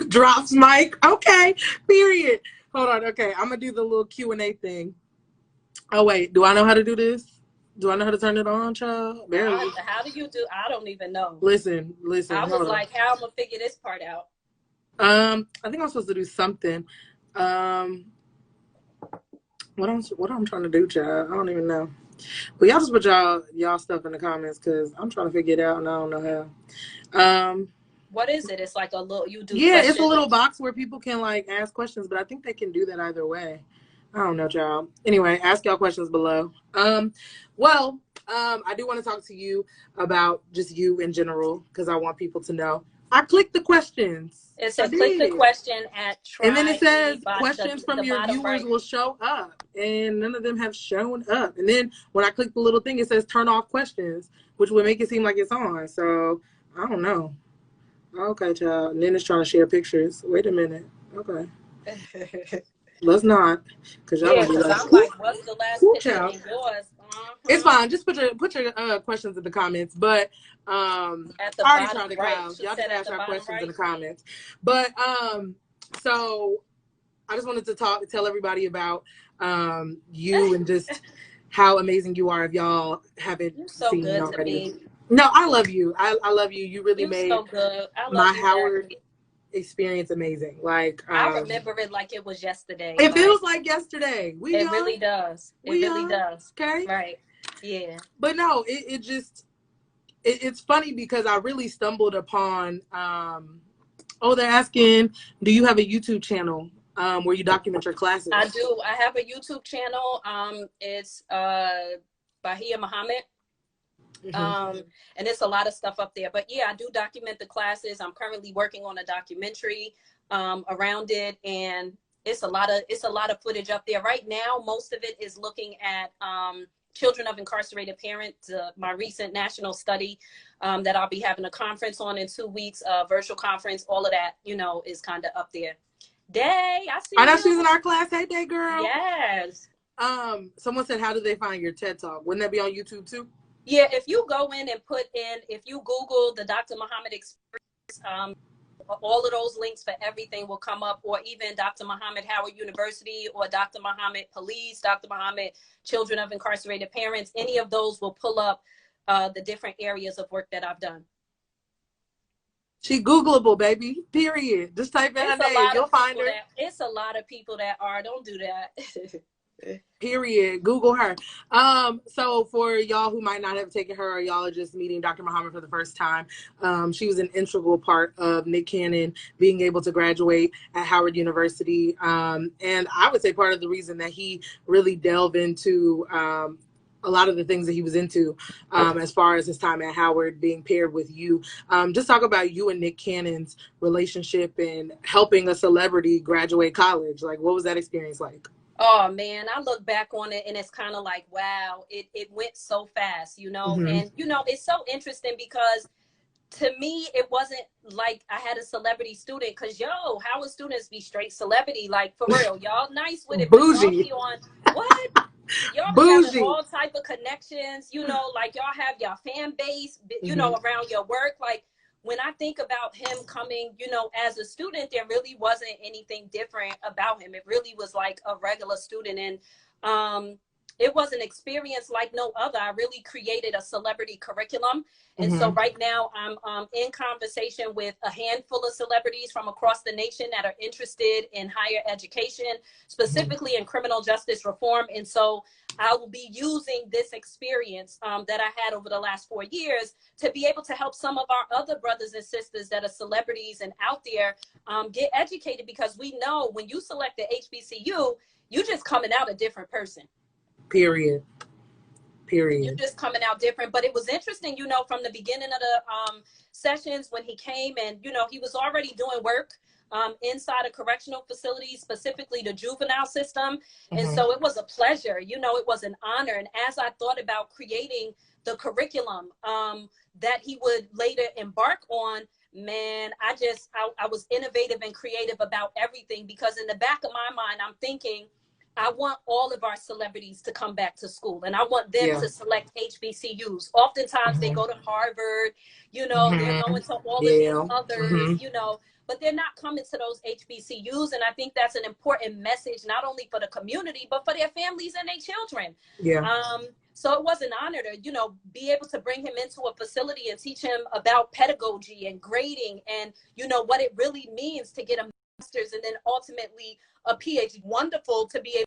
Drops mic. Okay, period. Hold on. Okay, I'm gonna do the little Q&A thing. Oh wait, do I know how to do this? Do I know how to turn it on, child? Barely. How do you do? I don't even know. Listen. I was like, how I'm gonna figure this part out? I think I'm supposed to do something. What I'm trying to do, child? I don't even know. But y'all just put y'all stuff in the comments, because I'm trying to figure it out and I don't know how. What is it? It's like a little, you do. Yeah, questions. It's a little box where people can like ask questions, but I think they can do that either way. I don't know, child. Anyway, ask y'all questions below. I do want to talk to you about just you in general, because I want people to know. I clicked the questions. It says click the question at try. And then it says questions from your viewers will show up. And none of them have shown up. And then when I click the little thing, it says turn off questions, which would make it seem like it's on. So I don't know. Okay, child. And then it's trying to share pictures. Wait a minute. Okay. Let's not. Because y'all I'm like, what's the last picture of yours? It's fine. Just put your questions in the comments. But at the I already bottom tried to right. y'all just ask your questions in the comments. But so I just wanted to tell everybody about you and just how amazing you are. If y'all haven't seen good already. No, I love you. I love you. You really made so good. my Howard experience amazing. Like I remember it like it was yesterday. It feels like yesterday. It really does. It really does. Okay. Right. Yeah. But no, it's funny because I really stumbled upon, oh, they're asking, do you have a YouTube channel where you document your classes? I do. I have a YouTube channel. It's Bahiyyah Muhammad. And it's a lot of stuff up there. But yeah, I do document the classes. I'm currently working on a documentary around it, and it's a lot of footage up there. Right now, most of it is looking at children of incarcerated parents, my recent national study that I'll be having a conference on in 2 weeks, virtual conference. All of that, you know, is kind of up there. Day, I see. I know she's in our class. Hey, Day girl. Yes. Someone said, how do they find your TED Talk? Wouldn't that be on YouTube too? Yeah, if you go in and put in, if you Google the Dr. Muhammad experience, all of those links for everything will come up, or even Dr. Muhammad Howard University, or Dr. Muhammad Police, Dr. Muhammad Children of Incarcerated Parents. Any of those will pull up the different areas of work that I've done. She Googleable, baby. Period. Just type in her name. You'll find her. It's a lot of people that are. Don't do that. Period. Google her. So for y'all who might not have taken her, or y'all are just meeting Dr. Muhammad for the first time, she was an integral part of Nick Cannon being able to graduate at Howard University. And I would say part of the reason that he really delved into a lot of the things that he was into as far as his time at Howard, being paired with you. Just talk about you and Nick Cannon's relationship and helping a celebrity graduate college. Like, what was that experience like? Oh man, I look back on it and it's kind of like, wow, it went so fast, you know. And you know, it's so interesting because to me it wasn't like I had a celebrity student, because Howard students be straight celebrity, like for real. Y'all nice with it, bougie. On what? Y'all have all type of connections, you know, like y'all have your fan base, you know, around your work. Like when I think about him coming, you know, as a student, there really wasn't anything different about him. It really was like a regular student. And it was an experience like no other. I really created a celebrity curriculum. And so right now I'm in conversation with a handful of celebrities from across the nation that are interested in higher education, specifically in criminal justice reform. And so I will be using this experience that I had over the last 4 years to be able to help some of our other brothers and sisters that are celebrities and out there get educated, because we know when you select the HBCU, you're just coming out a different person. Period. You're just coming out different. But it was interesting, you know, from the beginning of the sessions when he came, and, you know, he was already doing work inside a correctional facility, specifically the juvenile system. And so it was a pleasure, you know, it was an honor. And as I thought about creating the curriculum that he would later embark on, man, I was innovative and creative about everything, because in the back of my mind, I'm thinking, I want all of our celebrities to come back to school, and I want them to select HBCUs. Oftentimes they go to Harvard, you know, they're going to all of these others, you know, but they're not coming to those HBCUs. And I think that's an important message, not only for the community, but for their families and their children. So it was an honor to, you know, be able to bring him into a facility and teach him about pedagogy and grading and, you know, what it really means to get a master's and then ultimately a PhD. Wonderful to be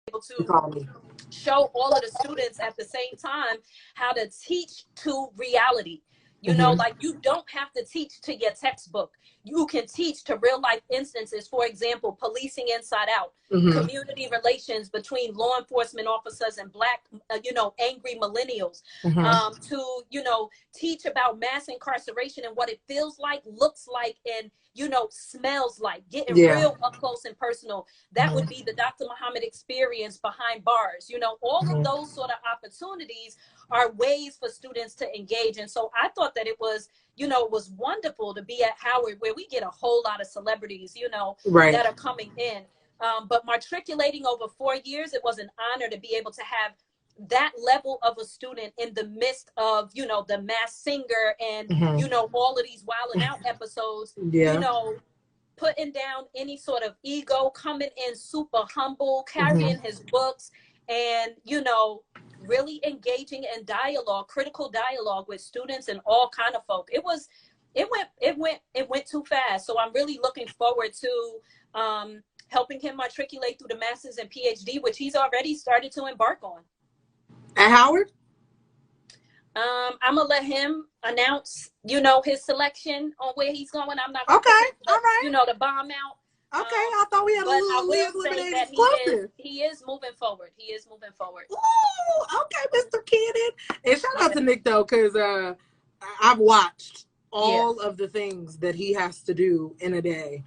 able to show all of the students at the same time how to teach to reality. You know, like you don't have to teach to your textbook. You can teach to real life instances. For example, policing inside out, community relations between law enforcement officers and Black, you know, angry millennials, to, you know, teach about mass incarceration and what it feels like, looks like, and, you know, smells like, getting real up close and personal. That would be the Dr. Muhammad experience behind bars. You know, all of those sort of opportunities are ways for students to engage. And so I thought that it was, you know, it was wonderful to be at Howard, where we get a whole lot of celebrities, you know, that are coming in. But matriculating over 4 years, it was an honor to be able to have that level of a student in the midst of, you know, the Masked Singer and, you know, all of these Wild 'N Out episodes, you know, putting down any sort of ego, coming in super humble, carrying his books, and, you know, really engaging in dialogue, critical dialogue with students and all kind of folk. It went too fast. So I'm really looking forward to helping him matriculate through the master's and PhD, which he's already started to embark on. At Howard? I'm gonna let him announce, you know, his selection on where he's going. I'm not gonna Okay, put all right. you know, the bomb out. Okay, I thought we had a But I little will Leah's say Lemonade that exclusive. he is moving forward. He is moving forward. Ooh, okay, Mr. Candid. And shout out Yeah. to Nick though, because I've watched Yeah. all of the things that he has to do in a day.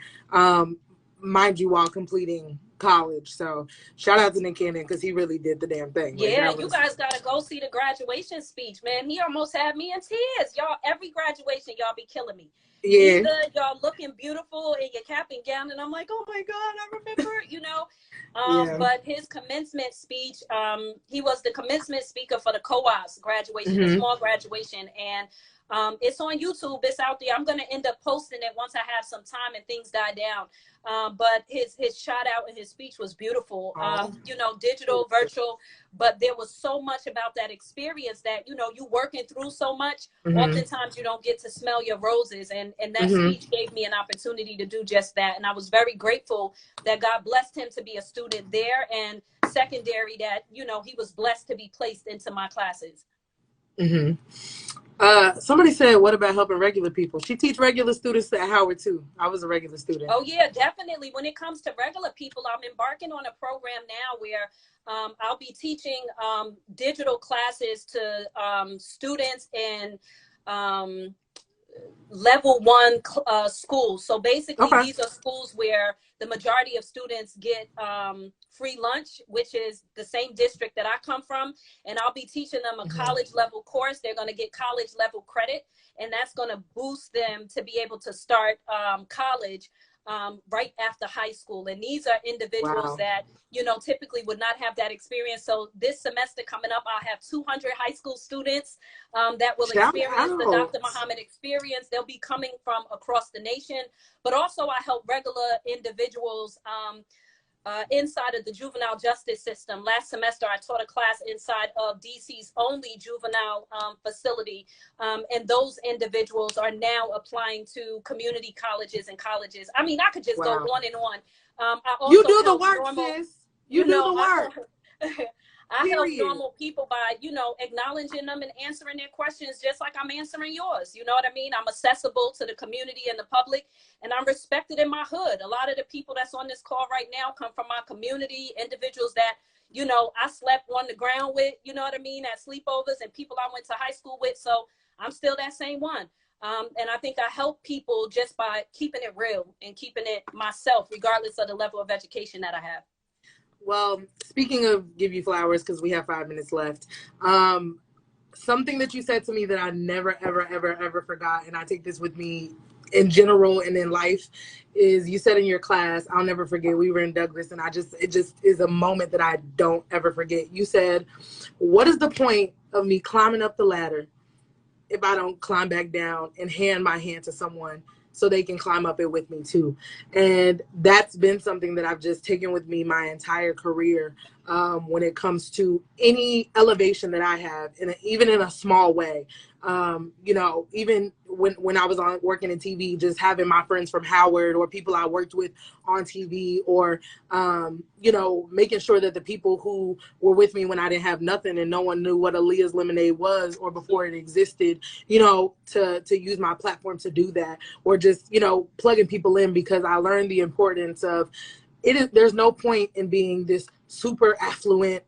Mind you, while completing college. So shout out to Nick Cannon because he really did the damn thing. Like, Yeah, that you was, guys gotta go see the graduation speech, man. He almost had me in tears. Y'all, every graduation, y'all be killing me. yeah. Either y'all looking beautiful in your cap and gown, and I'm like, oh my God, I remember, you know. Yeah. But his commencement speech, he was the commencement speaker for the co-op's graduation, a small graduation, and it's on YouTube. It's out there. I'm gonna end up posting it once I have some time and things die down. But his shout out and his speech was beautiful. You know, digital, virtual, but there was so much about that experience that, you know, you working through so much. Oftentimes you don't get to smell your roses, and that speech gave me an opportunity to do just that. And I was very grateful that God blessed him to be a student there, and secondary that, you know, he was blessed to be placed into my classes. Somebody said, what about helping regular people? She teach regular students at Howard too. I was a regular student. Oh yeah, definitely. When it comes to regular people, I'm embarking on a program now where I'll be teaching digital classes to students in level 1 schools. So basically, these are schools where the majority of students get free lunch, which is the same district that I come from. And I'll be teaching them a college level course. They're going to get college level credit, and that's going to boost them to be able to start college right after high school. And these are individuals that, you know, typically would not have that experience. So this semester coming up, I'll have 200 high school students that will experience the Dr. Muhammad experience. They'll be coming from across the nation, but also I help regular individuals inside of the juvenile justice system. Last semester, I taught a class inside of DC's only juvenile facility. And those individuals are now applying to community colleges and colleges. I mean, I could just go on and on. I also you do the work, sis. You do the work. I help normal people by, you know, acknowledging them and answering their questions just like I'm answering yours. You know what I mean? I'm accessible to the community and the public, and I'm respected in my hood. A lot of the people that's on this call right now come from my community, individuals that, you know, I slept on the ground with, you know what I mean, at sleepovers, and people I went to high school with. So I'm still that same one. And I think I help people just by keeping it real and keeping it myself, regardless of the level of education that I have. Well, speaking of give you flowers, because we have 5 minutes left, something that you said to me that I never, ever, ever, ever forgot, and I take this with me in general and in life, is you said in your class, I'll never forget, we were in Douglas, and it just is a moment that I don't ever forget. You said, what is the point of me climbing up the ladder if I don't climb back down and hand my hand to someone so they can climb up it with me too? And that's been something that I've just taken with me my entire career, when it comes to any elevation that I have, even in a small way. You know, even when I was working in TV, just having my friends from Howard or people I worked with on TV, or, you know, making sure that the people who were with me when I didn't have nothing and no one knew what Aaliyah's Lemonade was or before it existed, you know, to use my platform to do that, or just, you know, plugging people in, because I learned the importance of it. There's no point in being this super affluent,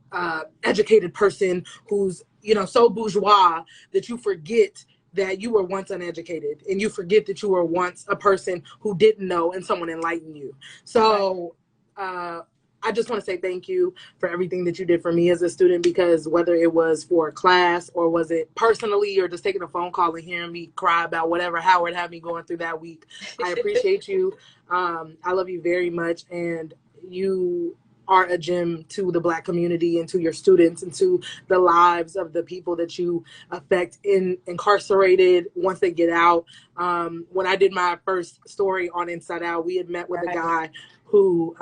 educated person who's, you know, so bourgeois that you forget that you were once uneducated, and you forget that you were once a person who didn't know and someone enlightened you. So I just want to say thank you for everything that you did for me as a student, because whether it was for class or was it personally or just taking a phone call and hearing me cry about whatever Howard had me going through that week, I appreciate you. I love you very much, and you are a gem to the Black community and to your students and to the lives of the people that you affect incarcerated once they get out. When I did my first story on Inside Out, we had met with a guy who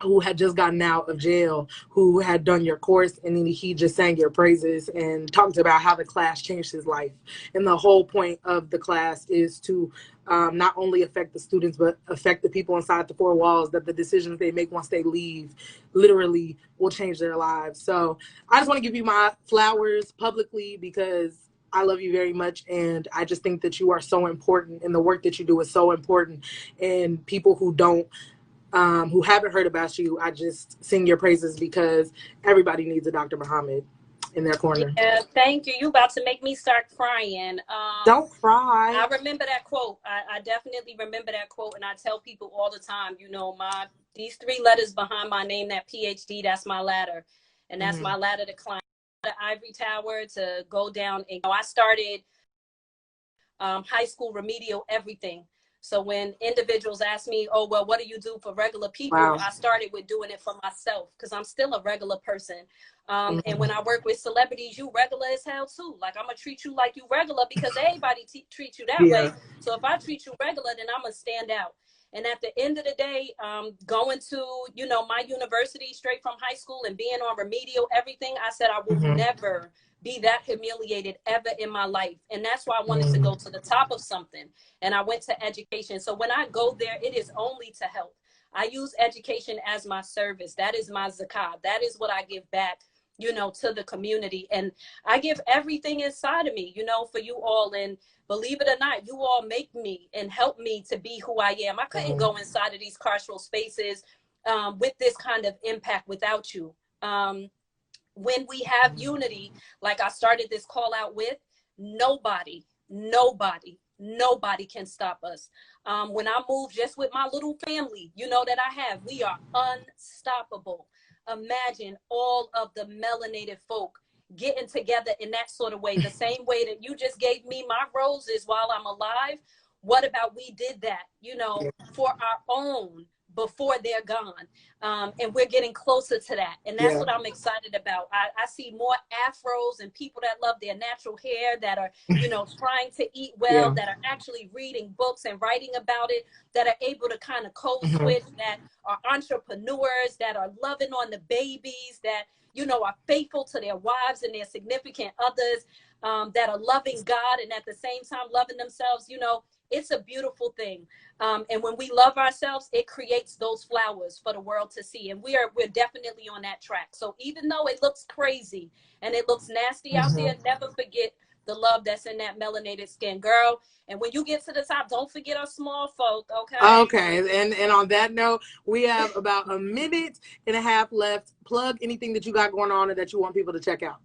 who had just gotten out of jail, who had done your course, and then he just sang your praises and talked about how the class changed his life. And the whole point of the class is to not only affect the students, but affect the people inside the four walls, that the decisions they make once they leave literally will change their lives. So I just want to give you my flowers publicly, because I love you very much, and I just think that you are so important, and the work that you do is so important. And people who who haven't heard about you, I just sing your praises, because everybody needs a Dr. Muhammad in their corner. Yeah, thank you. You about to make me start crying. Don't cry. I remember that quote. I definitely remember that quote, and I tell people all the time, you know, these 3 letters behind my name, that PhD, that's my ladder, and that's my ladder to climb the ivory tower, to go down. And I started high school remedial everything. So when individuals ask me, oh, well, what do you do for regular people? Wow. I started with doing it for myself, because I'm still a regular person. And when I work with celebrities, you regular as hell too. Like, I'm going to treat you like you regular, because everybody treats you that way. So if I treat you regular, then I'm going to stand out. And at the end of the day, going to, you know, my university straight from high school and being on remedial everything, I said I will never be that humiliated ever in my life. And that's why I wanted to go to the top of something. And I went to education. So when I go there, it is only to help. I use education as my service. That is my zakat. That is what I give back, you know, to the community. And I give everything inside of me, you know, for you all. And believe it or not, you all make me and help me to be who I am. I couldn't go inside of these carceral spaces with this kind of impact without you. When we have unity, like I started this call out with, nobody can stop us. When I move just with my little family, you know, that I have, we are unstoppable. Imagine all of the melanated folk getting together in that sort of way, the same way that you just gave me my roses while I'm alive. What about we did that, you know, for our own before they're gone? And we're getting closer to that. And that's what I'm excited about. I see more afros and people that love their natural hair, that are, you know, trying to eat well, that are actually reading books and writing about it, that are able to kind of code switch, that are entrepreneurs, that are loving on the babies, that, you know, are faithful to their wives and their significant others, that are loving God and at the same time loving themselves. You know, it's a beautiful thing. And when we love ourselves, it creates those flowers for the world to see. And we're definitely on that track. So even though it looks crazy and it looks nasty out there, never forget the love that's in that melanated skin, girl. And when you get to the top, don't forget us small folk, okay? Okay. And on that note, we have about a minute and a half left. Plug anything that you got going on and that you want people to check out.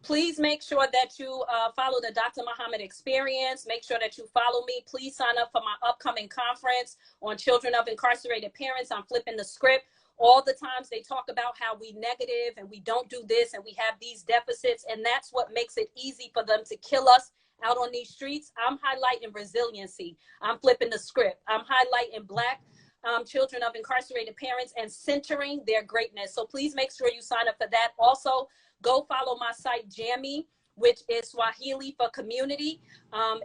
Please make sure that you follow the Dr. Muhammad Experience. Make sure that you follow me. Please sign up for my upcoming conference on children of incarcerated parents. I'm flipping the script. All the times they talk about how we negative and we don't do this and we have these deficits, and that's what makes it easy for them to kill us out on these streets. I'm highlighting resiliency. I'm flipping the script. I'm highlighting Black children of incarcerated parents and centering their greatness. So please make sure you sign up for that. Also, go follow my site, Jammy, which is Swahili for community.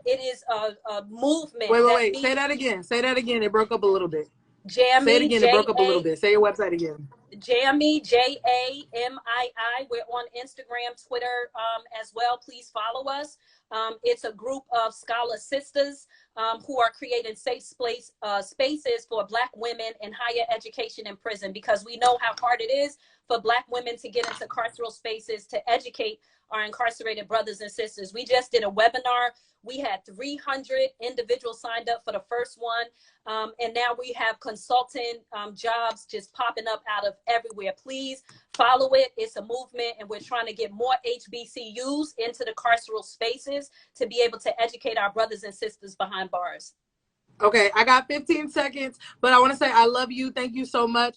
It is a movement. Wait. Say that again. Say that again. It broke up a little bit. Jammy. Say it again. It broke up a little bit. Say your website again. Jammy, Jamii. We're on Instagram, Twitter as well. Please follow us. It's a group of scholar sisters who are creating safe spaces for Black women in higher education in prison, because we know how hard it is for Black women to get into carceral spaces to educate our incarcerated brothers and sisters. We just did a webinar. We had 300 individuals signed up for the first one. And now we have consulting jobs just popping up out of everywhere. Please follow it. It's a movement, and we're trying to get more HBCUs into the carceral spaces to be able to educate our brothers and sisters behind bars. Okay, I got 15 seconds, but I want to say I love you. Thank you so much.